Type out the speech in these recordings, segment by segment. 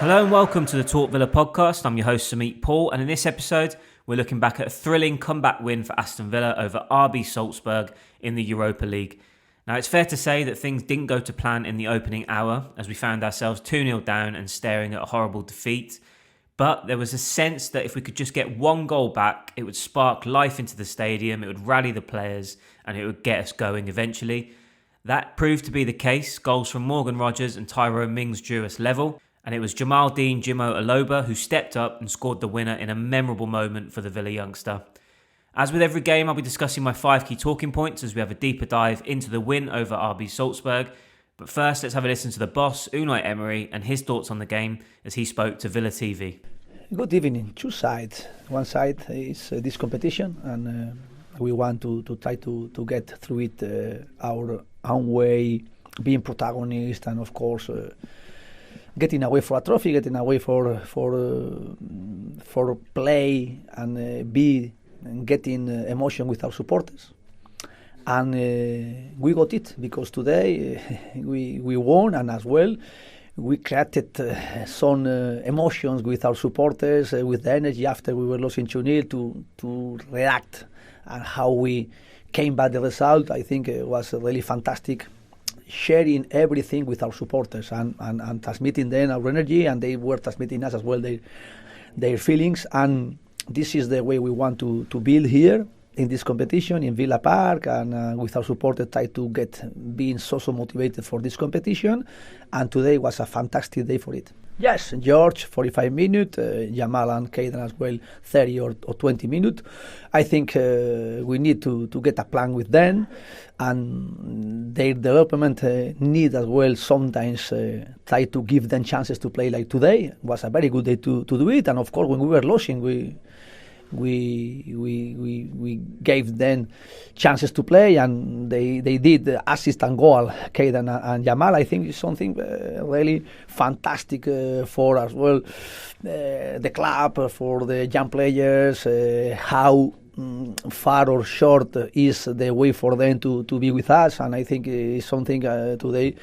Hello and welcome to the Talk Villa podcast. I'm your host Samit Paul, and in this episode we're looking back at a thrilling comeback win for Aston Villa over RB Salzburg in the Europa League. Now it's fair to say that things didn't go to plan in the opening hour as we found ourselves 2-0 down and staring at a horrible defeat. But there was a sense that if we could just get one goal back, it would spark life into the stadium, it would rally the players and it would get us going eventually. That proved to be the case. Goals from Morgan Rogers and Tyrone Mings drew us level. And it was Jamaldeen Jimoh-Aloba who stepped up and scored the winner in a memorable moment for the Villa youngster. As with every game, I'll be discussing my 5 key talking points as we have a deeper dive into the win over RB Salzburg. But first, let's have a listen to the boss, Unai Emery, and his thoughts on the game as he spoke to Villa TV. Good evening. Two sides. One side is this competition, and we want to try to get through it our own way, being protagonist, and of course getting away for a trophy, getting away for play, and getting emotion with our supporters. And we got it because today we won, and as well we created some emotions with our supporters, with the energy after we were losing 2-0 to react, and how we came back the result. I think it was really fantastic, sharing everything with our supporters and transmitting them our energy, and they were transmitting us as well their feelings. And this is the way we want to build here in this competition in Villa Park, and with our supporters try to being so motivated for this competition. And today was a fantastic day for it. Yes, George, 45 minutes, Jamal and Caden as well, 30 or 20 minutes. I think we need to get a plan with them, and their development need as well sometimes try to give them chances to play like today. It was a very good day to do it, and of course when we were losing, we gave them chances to play, and they did assist and goal, Caden and Jamal. I think it's something really fantastic for as well the club, for the young players, how far or short is the way for them to be with us. And I think it's something today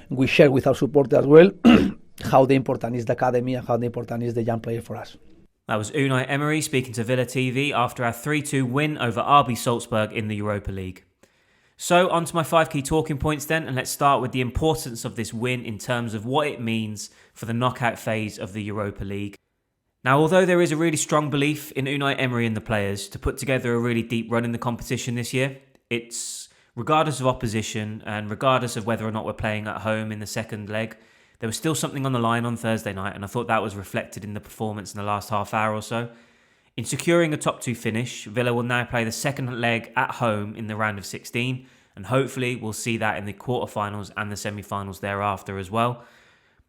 we share with our support as well, how the important is the academy and how the important is the young player for us. That was Unai Emery speaking to Villa TV after our 3-2 win over RB Salzburg in the Europa League. So on to my 5 key talking points then, and let's start with the importance of this win in terms of what it means for the knockout phase of the Europa League. Now, although there is a really strong belief in Unai Emery and the players to put together a really deep run in the competition this year, it's regardless of opposition and regardless of whether or not we're playing at home in the second leg, there was still something on the line on Thursday night, and I thought that was reflected in the performance in the last half hour or so. In securing a top 2 finish, Villa will now play the second leg at home in the round of 16, and hopefully we'll see that in the quarterfinals and the semi-finals thereafter as well.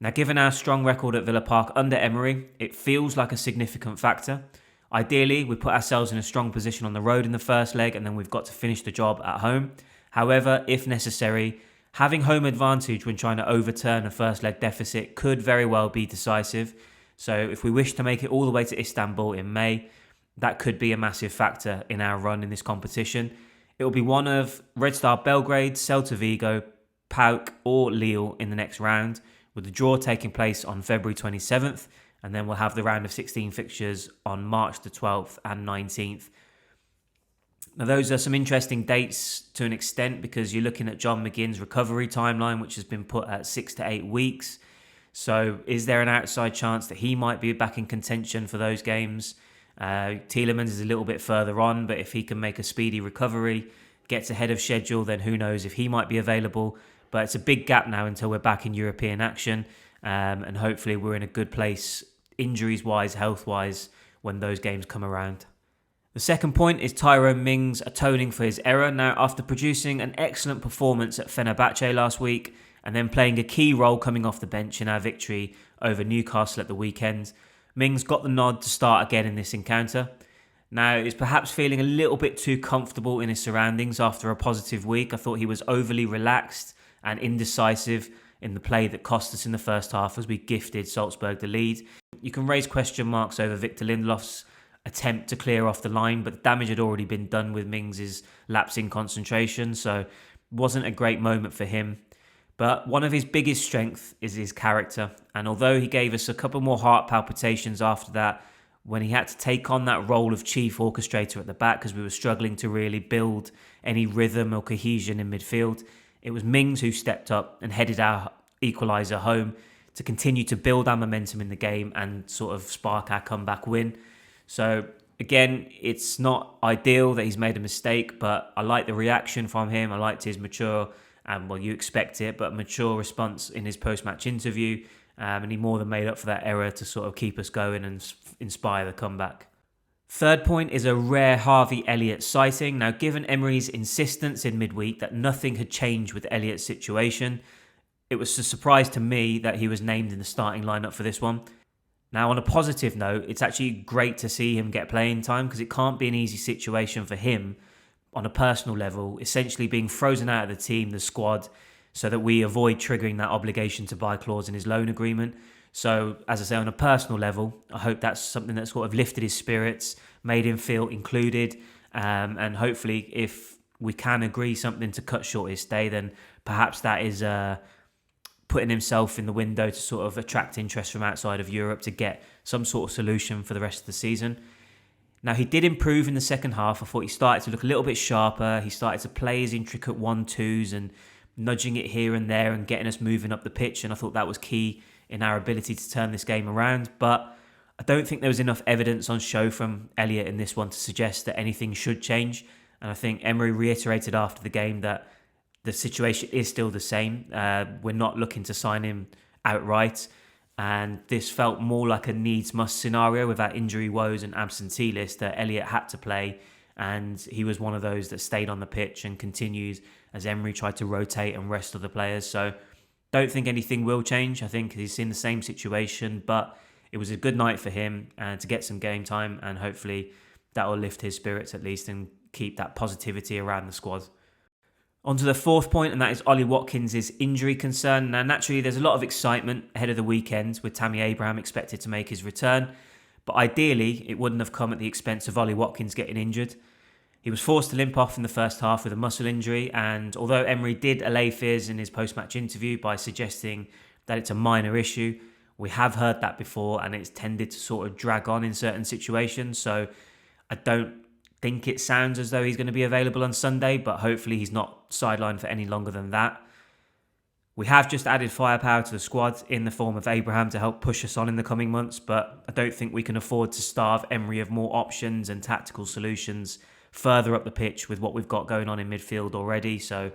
Now, given our strong record at Villa Park under Emery, it feels like a significant factor. Ideally, we put ourselves in a strong position on the road in the first leg, and then we've got to finish the job at home. However, if necessary, having home advantage when trying to overturn a first leg deficit could very well be decisive. So if we wish to make it all the way to Istanbul in May, that could be a massive factor in our run in this competition. It will be one of Red Star Belgrade, Celta Vigo, PAOK or Lille in the next round, with the draw taking place on February 27th, and then we'll have the round of 16 fixtures on March the 12th and 19th. Now, those are some interesting dates to an extent because you're looking at John McGinn's recovery timeline, which has been put at 6 to 8 weeks. So is there an outside chance that he might be back in contention for those games? Tielemans is a little bit further on, but if he can make a speedy recovery, gets ahead of schedule, then who knows if he might be available. But it's a big gap now until we're back in European action. And hopefully we're in a good place, injuries-wise, health-wise, when those games come around. The second point is Tyrone Mings atoning for his error. Now, after producing an excellent performance at Fenerbahce last week and then playing a key role coming off the bench in our victory over Newcastle at the weekend, Mings got the nod to start again in this encounter. Now, he's perhaps feeling a little bit too comfortable in his surroundings after a positive week. I thought he was overly relaxed and indecisive in the play that cost us in the first half as we gifted Salzburg the lead. You can raise question marks over Victor Lindelof's attempt to clear off the line, but the damage had already been done with Mings' lapse in concentration, so wasn't a great moment for him. But one of his biggest strengths is his character. And although he gave us a couple more heart palpitations after that, when he had to take on that role of chief orchestrator at the back because we were struggling to really build any rhythm or cohesion in midfield, it was Mings who stepped up and headed our equaliser home to continue to build our momentum in the game and sort of spark our comeback win. So again, it's not ideal that he's made a mistake, but I like the reaction from him. I liked his mature, and well, you expect it, but mature response in his post-match interview. And he more than made up for that error to sort of keep us going and inspire the comeback. Third point is a rare Harvey Elliott sighting. Now, given Emery's insistence in midweek that nothing had changed with Elliott's situation, it was a surprise to me that he was named in the starting lineup for this one. Now, on a positive note, it's actually great to see him get playing time because it can't be an easy situation for him on a personal level, essentially being frozen out of the team, the squad, so that we avoid triggering that obligation to buy clause in his loan agreement. So, as I say, on a personal level, I hope that's something that sort of lifted his spirits, made him feel included, and hopefully if we can agree something to cut short his stay, then perhaps that is putting himself in the window to sort of attract interest from outside of Europe to get some sort of solution for the rest of the season. Now, he did improve in the second half. I thought he started to look a little bit sharper. He started to play his intricate 1-2s and nudging it here and there and getting us moving up the pitch. And I thought that was key in our ability to turn this game around. But I don't think there was enough evidence on show from Elliott in this one to suggest that anything should change. And I think Emery reiterated after the game that the situation is still the same. We're not looking to sign him outright. And this felt more like a needs-must scenario with our injury woes and absentee list that Elliott had to play. And he was one of those that stayed on the pitch and continues as Emery tried to rotate and rest other players. So don't think anything will change. I think he's in the same situation, but it was a good night for him to get some game time, and hopefully that will lift his spirits at least and keep that positivity around the squad. On to the fourth point, and that is Ollie Watkins' injury concern. Now, naturally, there's a lot of excitement ahead of the weekend with Tammy Abraham expected to make his return, but ideally, it wouldn't have come at the expense of Ollie Watkins getting injured. He was forced to limp off in the first half with a muscle injury, and although Emery did allay fears in his post-match interview by suggesting that it's a minor issue, we have heard that before, and it's tended to sort of drag on in certain situations, so I don't think it sounds as though he's going to be available on Sunday, but hopefully he's not sidelined for any longer than that. We have just added firepower to the squad in the form of Abraham to help push us on in the coming months, but I don't think we can afford to starve Emery of more options and tactical solutions further up the pitch with what we've got going on in midfield already. So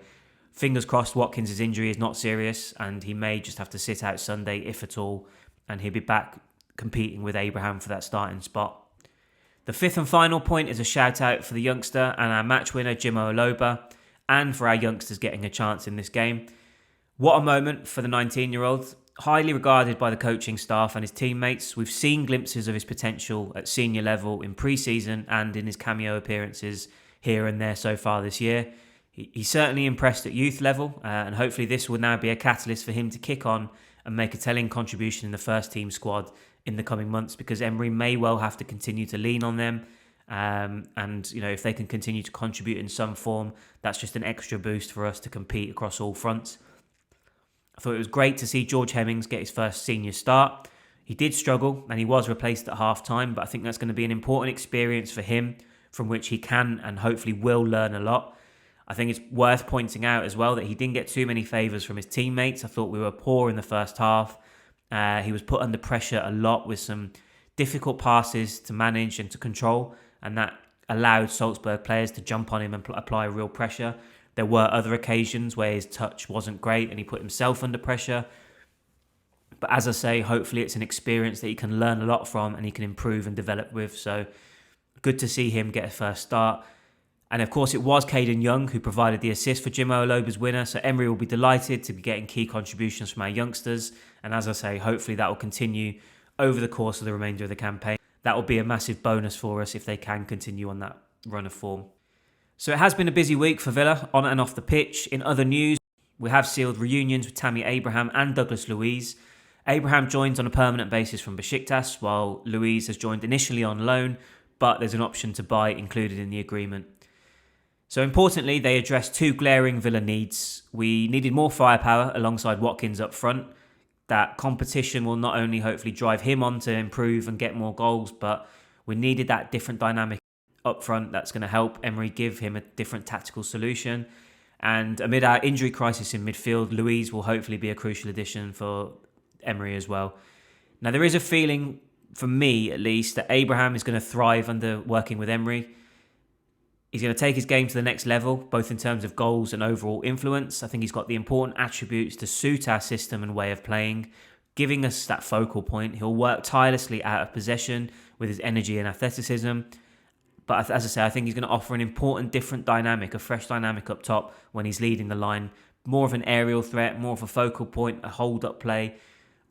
fingers crossed Watkins' injury is not serious and he may just have to sit out Sunday if at all, and he'll be back competing with Abraham for that starting spot. The fifth and final point is a shout out for the youngster and our match winner Jimoh-Aloba, and for our youngsters getting a chance in this game. What a moment for the 19-year-old. Highly regarded by the coaching staff and his teammates. We've seen glimpses of his potential at senior level in pre-season and in his cameo appearances here and there so far this year. He certainly impressed at youth level, and hopefully this will now be a catalyst for him to kick on and make a telling contribution in the first team squad in the coming months, because Emery may well have to continue to lean on them. And you know, if they can continue to contribute in some form, that's just an extra boost for us to compete across all fronts. I thought it was great to see George Hemmings get his first senior start. He did struggle and he was replaced at half time, but I think that's going to be an important experience for him from which he can and hopefully will learn a lot. I think it's worth pointing out as well that he didn't get too many favours from his teammates. I thought we were poor in the first half. He was put under pressure a lot with some difficult passes to manage and to control, and that allowed Salzburg players to jump on him and apply real pressure. There were other occasions where his touch wasn't great and he put himself under pressure. But as I say, hopefully it's an experience that he can learn a lot from and he can improve and develop with. So good to see him get a first start. And of course, it was Caden Young who provided the assist for Jimoh-Aloba's winner. So Emery will be delighted to be getting key contributions from our youngsters. And as I say, hopefully that will continue over the course of the remainder of the campaign. That will be a massive bonus for us if they can continue on that run of form. So it has been a busy week for Villa, on and off the pitch. In other news, we have sealed reunions with Tammy Abraham and Douglas Luiz. Abraham joins on a permanent basis from Besiktas, while Luiz has joined initially on loan, but there's an option to buy included in the agreement. So importantly, they addressed two glaring Villa needs. We needed more firepower alongside Watkins up front. That competition will not only hopefully drive him on to improve and get more goals, but we needed that different dynamic up front that's going to help Emery give him a different tactical solution. And amid our injury crisis in midfield, Luiz will hopefully be a crucial addition for Emery as well. Now, there is a feeling, for me at least, that Abraham is going to thrive under working with Emery. He's going to take his game to the next level, both in terms of goals and overall influence. I think he's got the important attributes to suit our system and way of playing, giving us that focal point. He'll work tirelessly out of possession with his energy and athleticism. But as I say, I think he's going to offer an important different dynamic, a fresh dynamic up top when he's leading the line. More of an aerial threat, more of a focal point, a hold-up play.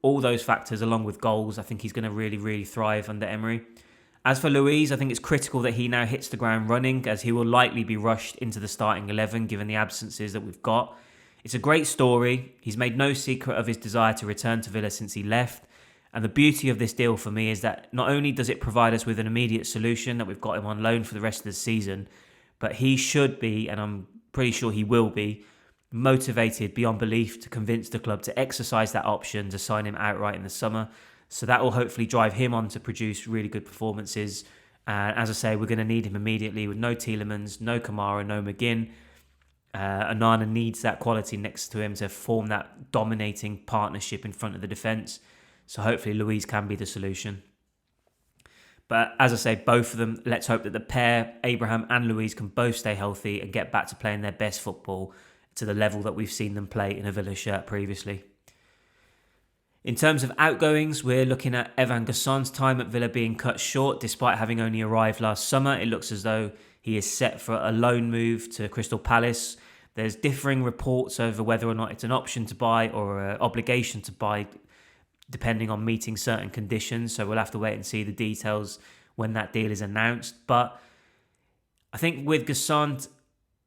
All those factors along with goals, I think he's going to really, really thrive under Emery. As for Luiz, I think it's critical that he now hits the ground running, as he will likely be rushed into the starting 11 given the absences that we've got. It's a great story. He's made no secret of his desire to return to Villa since he left. And the beauty of this deal for me is that not only does it provide us with an immediate solution that we've got him on loan for the rest of the season, but he should be, and I'm pretty sure he will be, motivated beyond belief to convince the club to exercise that option to sign him outright in the summer. So that will hopefully drive him on to produce really good performances. As I say, we're going to need him immediately with no Tielemans, no Kamara, no McGinn. Onana needs that quality next to him to form that dominating partnership in front of the defence. So hopefully Luiz can be the solution. But as I say, both of them, let's hope that the pair, Abraham and Luiz, can both stay healthy and get back to playing their best football to the level that we've seen them play in a Villa shirt previously. In terms of outgoings, we're looking at Evan Gasson's time at Villa being cut short. Despite having only arrived last summer, it looks as though he is set for a loan move to Crystal Palace. There's differing reports over whether or not it's an option to buy or an obligation to buy, depending on meeting certain conditions. So we'll have to wait and see the details when that deal is announced. But I think with Gasson,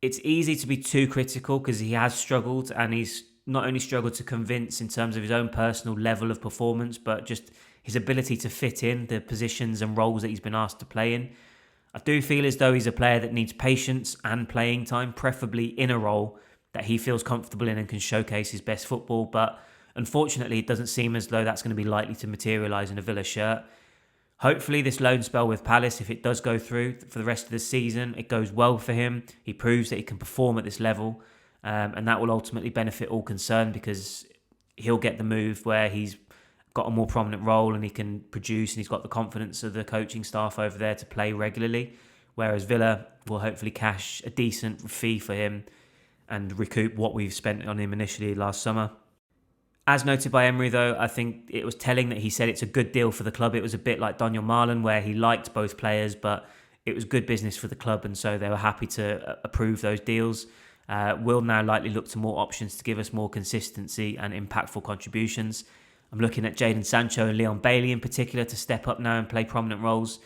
it's easy to be too critical because he has struggled, and he's not only struggled to convince in terms of his own personal level of performance, but just his ability to fit in the positions and roles that he's been asked to play in. I do feel as though he's a player that needs patience and playing time, preferably in a role that he feels comfortable in and can showcase his best football. But unfortunately, it doesn't seem as though that's going to be likely to materialise in a Villa shirt. Hopefully this loan spell with Palace, if it does go through for the rest of the season, it goes well for him. He proves that he can perform at this level. And that will ultimately benefit all concerned, because he'll get the move where he's got a more prominent role and he can produce, and he's got the confidence of the coaching staff over there to play regularly. Whereas Villa will hopefully cash a decent fee for him and recoup what we've spent on him initially last summer. As noted by Emery, though, I think it was telling that he said it's a good deal for the club. It was a bit like Daniel Marlon, where he liked both players, but it was good business for the club, and so they were happy to approve those deals. We'll now likely look to more options to give us more consistency and impactful contributions. I'm looking at Jadon Sancho and Leon Bailey in particular to step up now and play prominent roles.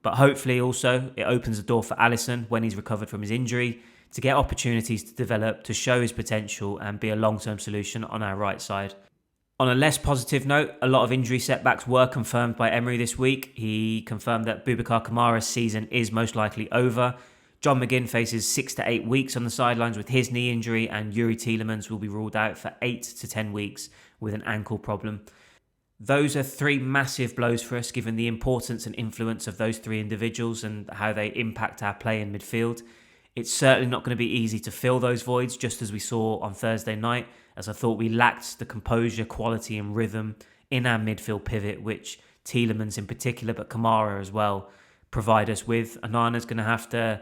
But hopefully also it opens the door for Alisson when he's recovered from his injury to get opportunities to develop, to show his potential and be a long-term solution on our right side. On a less positive note, a lot of injury setbacks were confirmed by Emery this week. He confirmed that Boubacar Kamara's season is most likely over. John McGinn faces 6 to 8 weeks on the sidelines with his knee injury, and Yuri Tielemans will be ruled out for 8 to 10 weeks with an ankle problem. Those are three massive blows for us, given the importance and influence of those three individuals and how they impact our play in midfield. It's certainly not going to be easy to fill those voids, just as we saw on Thursday night, as I thought we lacked the composure, quality and rhythm in our midfield pivot, which Tielemans in particular, but Kamara as well, provide us with. Onana's going to have to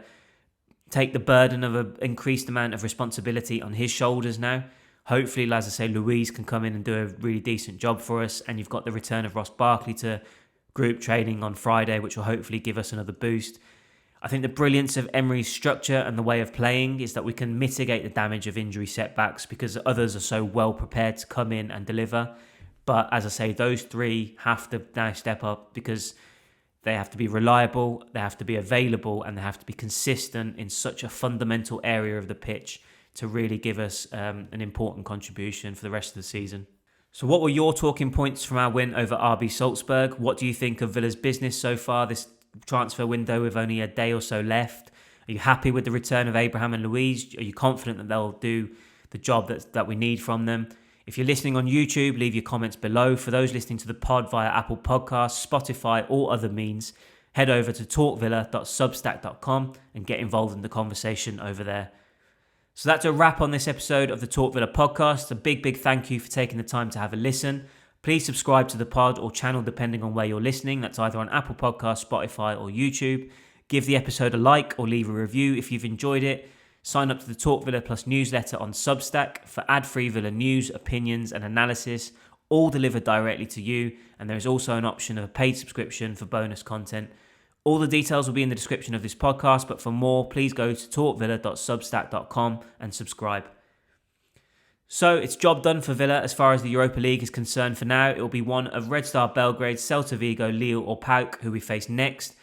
take the burden of an increased amount of responsibility on his shoulders now. Hopefully, as I say, Luiz can come in and do a really decent job for us. And you've got the return of Ross Barkley to group training on Friday, which will hopefully give us another boost. I think the brilliance of Emery's structure and the way of playing is that we can mitigate the damage of injury setbacks because others are so well prepared to come in and deliver. But as I say, those three have to now step up because they have to be reliable, they have to be available, and they have to be consistent in such a fundamental area of the pitch to really give us an important contribution for the rest of the season. So what were your talking points from our win over RB Salzburg? What do you think of Villa's business so far this transfer window with only a day or so left? Are you happy with the return of Abraham and Luiz? Are you confident that they'll do the job that we need from them? If you're listening on YouTube, leave your comments below. For those listening to the pod via Apple Podcasts, Spotify, or other means, head over to talkvilla.substack.com and get involved in the conversation over there. So that's a wrap on this episode of the Talk Villa podcast. A big thank you for taking the time to have a listen. Please subscribe to the pod or channel depending on where you're listening. That's either on Apple Podcasts, Spotify, or YouTube. Give the episode a like or leave a review if you've enjoyed it. Sign up to the Talk Villa Plus newsletter on Substack for ad-free Villa news, opinions and analysis, all delivered directly to you. And there is also an option of a paid subscription for bonus content. All the details will be in the description of this podcast, but for more, please go to talkvilla.substack.com and subscribe. So it's job done for Villa as far as the Europa League is concerned for now. It will be one of Red Star Belgrade, Celta Vigo, Lille or PAOK who we face next.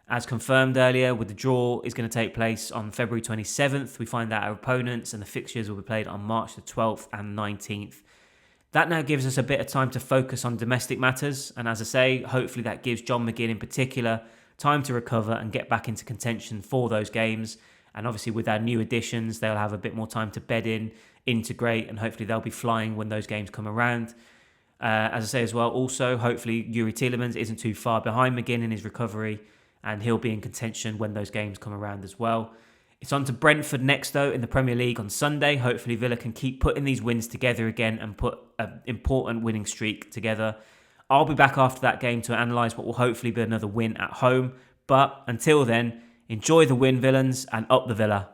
As confirmed earlier, with the draw is going to take place on February 27th. We find out our opponents and the fixtures will be played on March the 12th and 19th. That now gives us a bit of time to focus on domestic matters. And as I say, hopefully that gives John McGinn in particular time to recover and get back into contention for those games. And obviously with our new additions, they'll have a bit more time to bed in, integrate, and hopefully they'll be flying when those games come around. As I say as well, also, hopefully Youri Tielemans isn't too far behind McGinn in his recovery, and he'll be in contention when those games come around as well. It's on to Brentford next, though, in the Premier League on Sunday. Hopefully Villa can keep putting these wins together again and put an important winning streak together. I'll be back after that game to analyse what will hopefully be another win at home. But until then, enjoy the win, villains, and up the Villa.